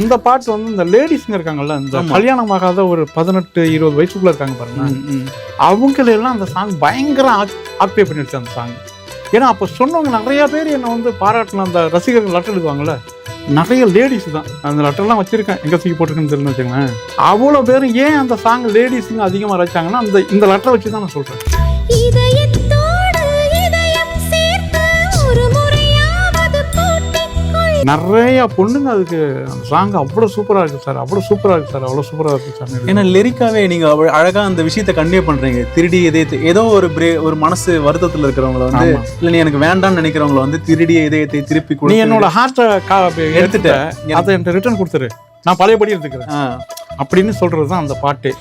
இந்த பாட்டு வந்து இந்த லேடிஸ்ங்க இருக்காங்கல்ல, இந்த கல்யாணமாகாத ஒரு 18-20 வயசுக்குள்ள இருக்காங்க பாருங்க, அவங்களெல்லாம் அந்த சாங் பயங்கர ஆக்டிவே பண்ணிடுச்சு அந்த சாங். ஏன்னா அப்போ சொன்னவங்க நிறைய பேர் என்னை வந்து பாராட்டின அந்த ரசிகர்கள் லெட்டர் எழுதுவாங்கல்ல, நிறைய லேடிஸ் தான். அந்த லெட்டர்லாம் வச்சிருக்கேன், எங்கே தூக்கி போட்டிருக்குன்னு தெரிஞ்சு வச்சுக்கோங்களேன். அவ்வளோ பேரும் ஏன் அந்த சாங் லேடிஸுங்க அதிகமாக ரசிச்சாங்கன்னா இந்த லெட்டரை வச்சு தான் நான் சொல்கிறேன். நிறைய பொண்ணுங்க அதுக்கு அந்த சாங் அவ்வளோ சூப்பராக இருக்குது சார், அவ்வளோ சூப்பராக இருக்குது சார், அவ்வளோ சூப்பராக இருக்குது சார். ஏன்னா லிரிக்காவே நீங்கள் அழகாக அந்த விஷயத்தை கன்வே பண்ணுறீங்க. திருடி இதயத்தை ஏதோ ஒரு மனசு வருத்தத்தில் இருக்கிறவங்கள வந்து, இல்லை நீ எனக்கு வேண்டாம்னு நினைக்கிறவங்கள வந்து திருடிய இதயத்தை திருப்பி கொடு, நீ என்னோட ஹார்ட்டை எடுத்துட்டு அதை என்கிட்ட ரிட்டர்ன் கொடுத்துரு, நான் பழையபடி எடுத்துக்கிறேன் அப்படின்னு சொல்கிறது தான் அந்த பாட்டு.